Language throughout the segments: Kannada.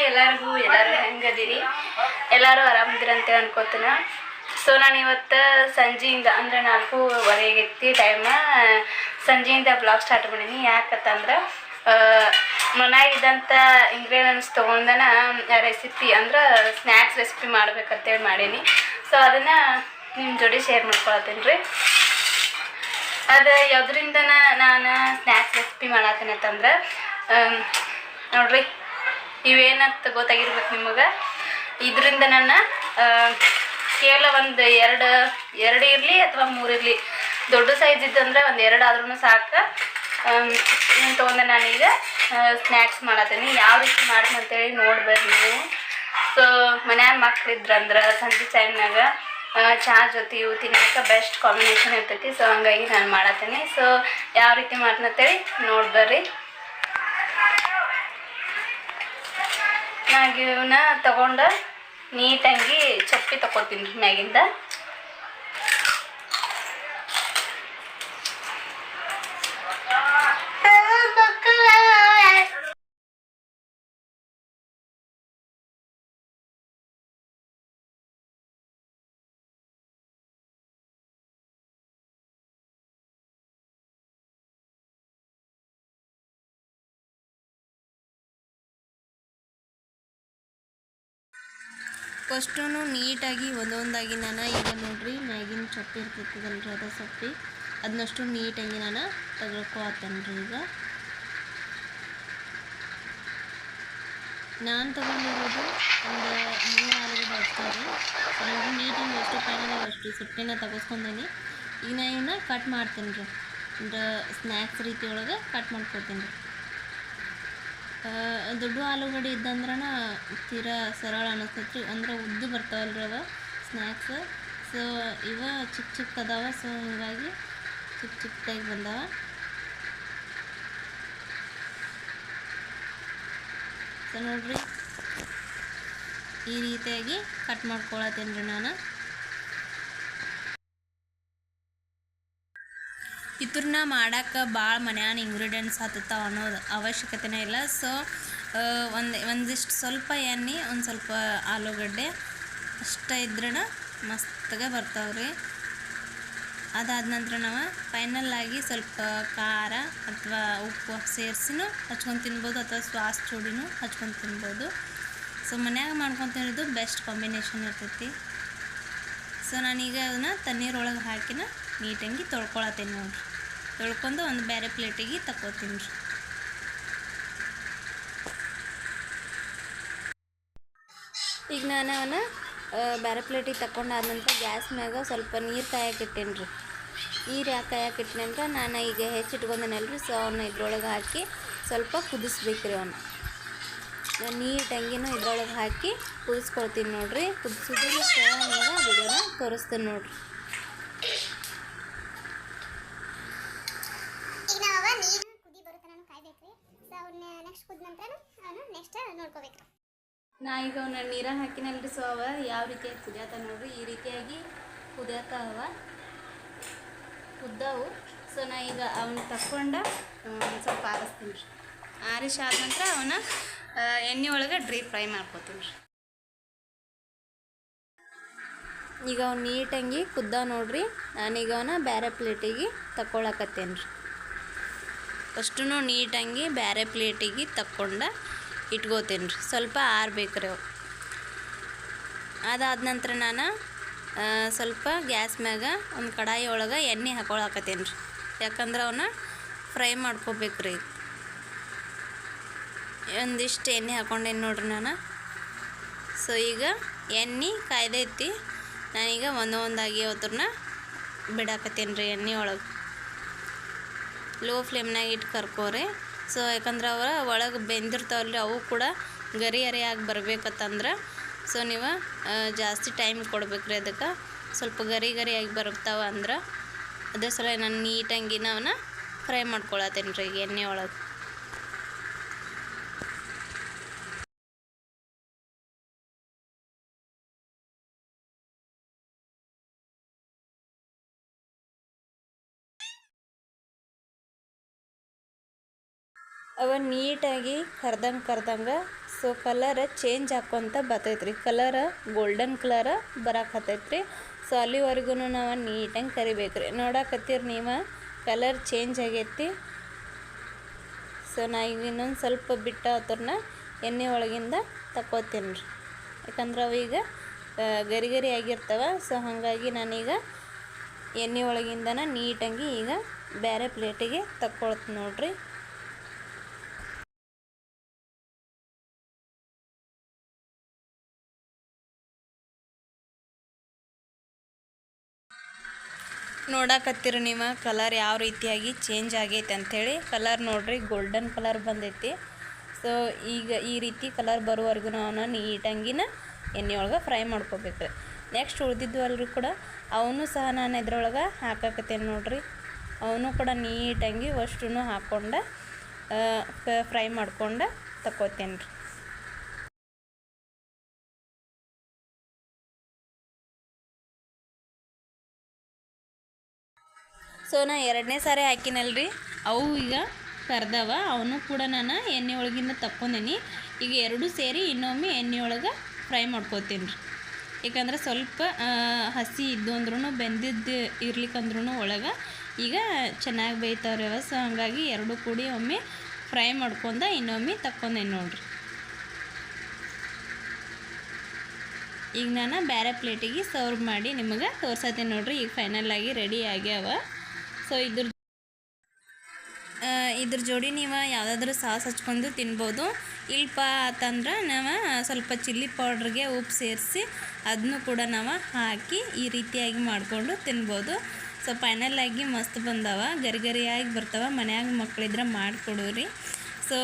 ಎಲ್ಲರಿಗೂ ಹೆಂಗದಿರಿ? ಎಲ್ಲರೂ ಆರಾಮದಿರಿ ಅಂತ ಅನ್ಕೋತೀನಿ. ಸೊ ನಾನು ಇವತ್ತು ಸಂಜೆಯಿಂದ ಅಂದರೆ 4:15 ಐತಿ ಟೈಮ್. ಸಂಜೆಯಿಂದ ಬ್ಲಾಗ್ ಸ್ಟಾರ್ಟ್ ಮಾಡೀನಿ. ಯಾಕಂತಂದ್ರೆ ಮನೆಯಾಗಿದ್ದಂಥ ಇಂಗ್ರೀಡಿಯೆಂಟ್ಸ್ ತೊಗೊಂಡನ ರೆಸಿಪಿ ಅಂದ್ರೆ ಸ್ನ್ಯಾಕ್ಸ್ ರೆಸಿಪಿ ಮಾಡ್ಬೇಕಂತೇಳಿ ಮಾಡೀನಿ. ಸೊ ಅದನ್ನು ನಿಮ್ಮ ಜೋಡಿ ಶೇರ್ ಮಾಡ್ಕೊಳತ್ತೀನಿ ರೀ. ಅದು ಯಾವುದರಿಂದ ನಾನು ಸ್ನ್ಯಾಕ್ಸ್ ರೆಸಿಪಿ ಮಾಡತ್ತೀನಿ ಅಂತಂದ್ರೆ ನೋಡ್ರಿ, ಇವೇನಂತ ಗೊತ್ತಾಗಿರ್ಬೇಕು ನಿಮಗೆ. ಇದರಿಂದ ನಾನು ಕೇವಲ ಒಂದು ಎರಡು ಇರಲಿ ಅಥವಾ 3 ಇರಲಿ, ದೊಡ್ಡ ಸೈಜ್ ಇದ್ದಂದ್ರೆ ಒಂದು 2 ಆದ್ರೂ ಸಾಕು. ಇದನ್ನು ತೊಗೊಂಡು ನಾನೀಗ ಸ್ನ್ಯಾಕ್ಸ್ ಮಾಡತ್ತೀನಿ. ಯಾವ ರೀತಿ ಮಾಡ್ತೀನಿ ಅಂತೇಳಿ ನೋಡ್ಬೇಕು ನೀವು. ಸೊ ಮನ್ಯಾಗ ಮಕ್ಳಿದ್ರಂದ್ರೆ ಸಂಜೆ ಟೈಮ್ನಾಗ ಚಹಾ ಜೊತೆ ಇವು ತಿನ್ನೋಕೆ ಬೆಸ್ಟ್ ಕಾಂಬಿನೇಷನ್ ಇರ್ತೈತಿ. ಸೊ ಹಂಗಾಗಿ ನಾನು ಮಾಡತ್ತೀನಿ. ಸೊ ಯಾವ ರೀತಿ ಮಾಡ್ತೀನಿ ಅಂತೇಳಿ ನೋಡ್ಬರ್ರಿ. ನಾನು ಇವನ್ನ ತಗೊಂಡು ನೀಟಾಗಿ ಚಪ್ಪಿ ತಗೋತೀನಿ ರೀ ಮ್ಯಾಗಿಂದ. ಫಸ್ಟು ನೀಟಾಗಿ ಒಂದೊಂದಾಗಿ ನಾನು ಈಗ ನೋಡ್ರಿ ಮ್ಯಾಗಿನ ಚಪ್ಪಿ ಇರ್ತೈತದಲ್ರಿ, ಅದ ಸೊಪ್ಪಿ ಅದನ್ನಷ್ಟು ನೀಟಾಗಿ ನಾನು ತೆಗೆದುಕೊಳ್ತೇನೆ ರೀ. ಈಗ ನಾನು ತೊಗೊಂಡಿರೋದು ಒಂದು 3 ಆಲೂಗಡ್ಡೆ ಅಷ್ಟೇ. ನೋಡಿ ನೀಟಾಗಿ ಎಷ್ಟು ಫೈನಲ್ ಅಷ್ಟು ಸೊಪ್ಪಿನ ತೆಗೆಸ್ಕೊಂಡೇನಿ. ಈಗ ನಾನು ಇವನ್ನ ಕಟ್ ಮಾಡ್ತೀನಿ ರೀ. ಒಂದು ಸ್ನ್ಯಾಕ್ಸ್ ರೀತಿ ಒಳಗೆ ಕಟ್ ಮಾಡ್ಕೊತೀನಿ ರೀ. ದೊಡ್ಡ ಆಲೂಗಡ್ಡೆ ಇದ್ದಂದ್ರೆ ತೀರಾ ಸರಳ ಅನ್ನಿಸ್ತೈತಿ, ಅಂದ್ರೆ ಉದ್ದು ಬರ್ತಾವಲ್ರಿ ಅವ ಸ್ನ್ಯಾಕ್ಸ್. ಸೊ ಇವ ಚಿಕ್ಕ ಅದಾವ. ಸೊ ಹೀಗಾಗಿ ಚಿಕ್ಕದಾಗಿ ಬಂದಾವ. ಸೊ ನೋಡ್ರಿ, ಈ ರೀತಿಯಾಗಿ ಕಟ್ ಮಾಡ್ಕೊಳತ್ತೇನೆ ರೀ ನಾನು. ಇದ್ರನ್ನ ಮಾಡೋಕ್ಕೆ ಭಾಳ ಮನ್ಯಾನ ಇಂಗ್ರೀಡಿಯೆಂಟ್ಸ್ ಹತ್ತತಾವ ಅನ್ನೋದು ಅವಶ್ಯಕತೆನೇ ಇಲ್ಲ. ಸೊ ಒಂದಿಷ್ಟು ಸ್ವಲ್ಪ ಎಣ್ಣೆ, ಒಂದು ಸ್ವಲ್ಪ ಆಲೂಗಡ್ಡೆ ಅಷ್ಟೇ ಇದ್ರೂ ಮಸ್ತಾಗೆ ಬರ್ತಾವ್ರಿ. ಅದಾದ ನಂತರ ನಾವು ಫೈನಲ್ಲಾಗಿ ಸ್ವಲ್ಪ ಖಾರ ಅಥವಾ ಉಪ್ಪು ಸೇರಿಸಿನೂ ಹಚ್ಕೊಂಡು ತಿನ್ಬೋದು, ಅಥವಾ ಸಾಸ್ ಜೋಡಿನೂ ಹಚ್ಕೊಂಡು ತಿನ್ಬೋದು. ಸೊ ಮನ್ಯಾಗ ಮಾಡ್ಕೊಂಡು ತಿನ್ನೋದು ಬೆಸ್ಟ್ ಕಾಂಬಿನೇಷನ್ ಇರ್ತೈತಿ. ಸೊ ನಾನೀಗ ಅದನ್ನು ತಣ್ಣೀರೊಳಗೆ ಹಾಕಿನ ನೀಟಾಗಿ ತೊಳ್ಕೊಳತ್ತೀನಿ ನೋಡ್ರಿ. ತೊಳ್ಕೊಂಡು ಒಂದು ಬೇರೆ ಪ್ಲೇಟಿಗೆ ತಗೋತೀನಿ ರೀ. ಈಗ ನಾನು ಅವನ್ನ ಬೇರೆ ಪ್ಲೇಟಿಗೆ ತಗೊಂಡಾದ ನಂತರ ಗ್ಯಾಸ್ ಮ್ಯಾಗ ಸ್ವಲ್ಪ ನೀರು ಕಾಯಕ್ಕೆ ಇಟ್ಟೇನಿ ರೀ. ನೀರು ಯಾಕೆ ಕಾಯಕ್ಕೆ ಇಟ್ಟಿನಿ ಅಂದ್ರೆ ನಾನು ಈಗ ಹೆಚ್ಚಿಟ್ಕೊಂಡೇನಲ್ರಿ. ಸೊ ಅವನ್ನ ಇದ್ರೊಳಗೆ ಹಾಕಿ ಸ್ವಲ್ಪ ಕುದಿಸ್ಬೇಕು ರೀ. ಅವನ್ನ ನಾನು ನೀಟಾಗಿನೂ ಇದ್ರೊಳಗೆ ಹಾಕಿ ಕುದಿಸ್ಕೊಳ್ತೀನಿ ನೋಡ್ರಿ. ಕುದಿಸಿದ್ರೆ ನಿಮಗೆ ವಿಡಿಯೋನ ತೋರಿಸ್ತೀನಿ ನೋಡ್ರಿ. ಈಗ ನಾವು ನೀರು ಕುದಿ ಬರುತ್ತೆ ನಾನು ಕಾಯ್ಬೇಕ್ರಿ. ಸೊ ಅವನ್ನ ನೆಕ್ಸ್ಟ್ ಕುದ ನಂತರ ನಾನು ನೆಕ್ಸ್ಟ್ ನೋಡ್ಕೋಬೇಕು. ನಾ ಈಗ ಅವನ್ನ ನೀರಾಗ ಹಾಕಿನಲ್ರಿ. ಸೊ ಅವ ಯಾವ ರೀತಿಯಾಗಿ ಕುದಿಯತ್ತ ನೋಡ್ರಿ. ಈ ರೀತಿಯಾಗಿ ಕುದಿಯತ್ತಾವ, ಕುದ್ದಾವು. ಸೊ ನಾ ಈಗ ಅವನ್ನ ತಕ್ಕೊಂಡು ಸ್ವಲ್ಪ ಆರಿಸ್ತೀನಿ ರೀ. ಆರಿಸಿ ಆದ ನಂತರ ಅವನ್ನ ಎಣ್ಣೆ ಒಳಗೆ ಡ್ರೀಪ್ ಫ್ರೈ ಮಾಡ್ಕೊತೀನಿ ರೀ. ಈಗ ಅವ್ನು ನೀಟಾಗಿ ಕುದ್ದ ನೋಡ್ರಿ. ನಾನೀಗ ಅವನ್ನ ಬೇರೆ ಪ್ಲೇಟಿಗೆ ತಗೊಳಕತ್ತೇನೆ ರೀ. ಫಸ್ಟು ನೀಟಾಗಿ ಬೇರೆ ಪ್ಲೇಟಿಗೆ ತಕ್ಕೊಂಡು ಇಟ್ಕೋತೀನಿ ರೀ. ಸ್ವಲ್ಪ ಆರಬೇಕು ರೀ ಅವು. ಅದಾದ ನಂತರ ನಾನು ಸ್ವಲ್ಪ ಗ್ಯಾಸ್ ಮ್ಯಾಗ ಒಂದು ಕಡಾಯಿ ಒಳಗೆ ಎಣ್ಣೆ ಹಾಕೊಳಕತ್ತೇನೆ ರೀ. ಯಾಕಂದ್ರೆ ಅವನ್ನ ಫ್ರೈ ಮಾಡ್ಕೋಬೇಕು ರೀ. ಒಂದಿಷ್ಟು ಎಣ್ಣೆ ಹಾಕ್ಕೊಂಡೇನಿ ನೋಡ್ರಿ ನಾನು. ಸೊ ಈಗ ಎಣ್ಣೆ ಕಾಯ್ದೈತಿ. ನಾನೀಗ ಒಂದೊಂದಾಗಿ ಅವತ್ರನ್ನ ಬಿಡಾಕತ್ತೇನೆ ರೀ ಎಣ್ಣೆ ಒಳಗೆ. ಲೋ ಫ್ಲೇಮ್ನಾಗ ಇಟ್ಟು ಕರ್ಕೋರಿ. ಸೊ ಯಾಕಂದ್ರೆ ಅವ ಒಳಗೆ ಬೆಂದಿರ್ತಾವಲ್ರಿ, ಅವು ಕೂಡ ಗರಿ ಆಗಿ ಬರ್ಬೇಕಂತಂದ್ರೆ ಸೊ ನೀವು ಜಾಸ್ತಿ ಟೈಮ್ ಕೊಡ್ಬೇಕ್ರಿ. ಅದಕ್ಕೆ ಸ್ವಲ್ಪ ಗರಿಯಾಗಿ ಬರ್ತಾವ ಅಂದ್ರೆ ಅದೇ ಸಲ ನಾನು ನೀಟಾಗಿ ಅವನ್ನ ಫ್ರೈ ಮಾಡ್ಕೊಳತ್ತೇನೆ ರೀ ಎಣ್ಣೆ ಒಳಗೆ. ಅವ ನೀಟಾಗಿ ಕರ್ದಂಗೆ ಸೊ ಕಲರ್ ಚೇಂಜ್ ಹಾಕ್ಕೊಂತ ಬರ್ತೈತೆ ರೀ. ಕಲರ್ ಗೋಲ್ಡನ್ ಕಲರ್ ಬರಾಕತ್ತೈತೆ ರೀ. ಸೊ ಅಲ್ಲಿವರೆಗೂ ನಾವು ನೀಟಾಗಿ ಕರಿಬೇಕು ರೀ. ನೋಡಾಕತ್ತೀರಿ ನೀವು ಕಲರ್ ಚೇಂಜ್ ಆಗೈತಿ. ಸೊ ನಾ ಈಗ ಇನ್ನೊಂದು ಸ್ವಲ್ಪ ಬಿಟ್ಟು ಅವ್ರನ್ನ ಎಣ್ಣೆ ಒಳಗಿಂದ ತಕ್ಕೋತೀನಿ ರೀ. ಯಾಕಂದ್ರೆ ಅವು ಈಗ ಗರಿ ಗರಿ ಆಗಿರ್ತವೆ. ಸೊ ಹಾಗಾಗಿ ನಾನೀಗ ಎಣ್ಣೆ ಒಳಗಿಂದನ ನೀಟಾಗಿ ಈಗ ಬೇರೆ ಪ್ಲೇಟಿಗೆ ತಕ್ಕೊಳ್ತೀನಿ ನೋಡ್ರಿ. ನೋಡಾಕತ್ತೀರ ನೀವು ಕಲರ್ ಯಾವ ರೀತಿಯಾಗಿ ಚೇಂಜ್ ಆಗೈತೆ ಅಂಥೇಳಿ. ಕಲರ್ ನೋಡ್ರಿ ಗೋಲ್ಡನ್ ಕಲರ್ ಬಂದೈತಿ. ಸೊ ಈಗ ಈ ರೀತಿ ಕಲರ್ ಬರೋವರೆಗೂ ನಾವು ನೀಟಂಗಿನ ಎಣ್ಣೆ ಒಳಗೆ ಫ್ರೈ ಮಾಡ್ಕೋಬೇಕು. ನೆಕ್ಸ್ಟ್ ಉಳಿದಿದ್ದು ಅಲ್ರಿ ಕೂಡ ಅವನು ಸಹ ನಾನು ಇದ್ರೊಳಗೆ ಹಾಕಾಕತ್ತೇನೆ ನೋಡ್ರಿ. ಅವನು ಕೂಡ ನೀಟಂಗಿ ಅಷ್ಟು ಹಾಕ್ಕೊಂಡು ಫ್ರೈ ಮಾಡ್ಕೊಂಡು ತಕ್ಕೋತೇನೆ ರೀ. ಸೊ ನಾ ಎರಡನೇ ಸಾರಿ ಹಾಕಿನಲ್ರಿ, ಅವು ಈಗ ಕರ್ದವ. ಅವನು ಕೂಡ ನಾನು ಎಣ್ಣೆ ಒಳಗಿಂದ ತಕ್ಕೊಂಡೇನಿ. ಈಗ ಎರಡೂ ಸೇರಿ ಇನ್ನೊಮ್ಮೆ ಎಣ್ಣೆ ಒಳಗೆ ಫ್ರೈ ಮಾಡ್ಕೋತೀನಿ ರೀ. ಯಾಕಂದ್ರೆ ಸ್ವಲ್ಪ ಹಸಿ ಇದ್ದು ಅಂದ್ರೂ ಬೆಂದಿದ್ದು ಇರ್ಲಿಕ್ಕಂದ್ರೂ ಒಳಗೆ ಈಗ ಚೆನ್ನಾಗಿ ಬೇಯ್ತಾವ್ರಿ ಅವ. ಸೊ ಹಾಗಾಗಿ ಎರಡೂ ಕೂಡಿ ಒಮ್ಮೆ ಫ್ರೈ ಮಾಡ್ಕೊಂಡು ಇನ್ನೊಮ್ಮೆ ತಕ್ಕೊಂಡೇನಿ ನೋಡ್ರಿ. ಈಗ ನಾನು ಬೇರೆ ಪ್ಲೇಟಿಗೆ ಸರ್ವ್ ಮಾಡಿ ನಿಮಗೆ ತೋರ್ಸತ್ತೀನಿ ನೋಡ್ರಿ. ಈಗ ಫೈನಲ್ಲಾಗಿ ರೆಡಿ ಆಗ್ಯಾವ. ಸೊ ಇದ್ರ ಜೋಡಿ ನೀವು ಯಾವುದಾದ್ರೂ ಸಾಸ್ ಹಚ್ಕೊಂಡು ತಿನ್ಬೋದು. ಇಲ್ಪ ಅಂತಂದ್ರೆ ನಾವು ಸ್ವಲ್ಪ ಚಿಲ್ಲಿ ಪೌಡ್ರಿಗೆ ಉಪ್ಪು ಸೇರಿಸಿ ಅದನ್ನು ಕೂಡ ನಾವು ಹಾಕಿ ಈ ರೀತಿಯಾಗಿ ಮಾಡಿಕೊಂಡು ತಿನ್ಬೋದು. ಸೊ ಫೈನಲ್ಲಾಗಿ ಮಸ್ತ್ ಬಂದವ, ಗರಿ ಗರಿಯಾಗಿ ಬರ್ತಾವೆ. ಮನ್ಯಾಗ ಮಕ್ಕಳಿದ್ರೆ ಮಾಡಿಕೊಡೋರಿ. ಸೊ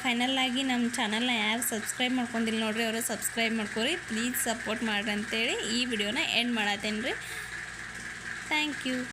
ಫೈನಲ್ಲಾಗಿ ನಮ್ಮ ಚಾನಲ್ನ ಯಾರು ಸಬ್ಸ್ಕ್ರೈಬ್ ಮಾಡ್ಕೊಂಡಿಲ್ಲ ನೋಡ್ರಿ, ಅವರು ಸಬ್ಸ್ಕ್ರೈಬ್ ಮಾಡ್ಕೊರಿ. ಪ್ಲೀಸ್ ಸಪೋರ್ಟ್ ಮಾಡ್ರಿ ಅಂತೇಳಿ ಈ ವಿಡಿಯೋನ ಎಂಡ್ ಮಾಡತ್ತೇನೆ ರೀ. Thank you.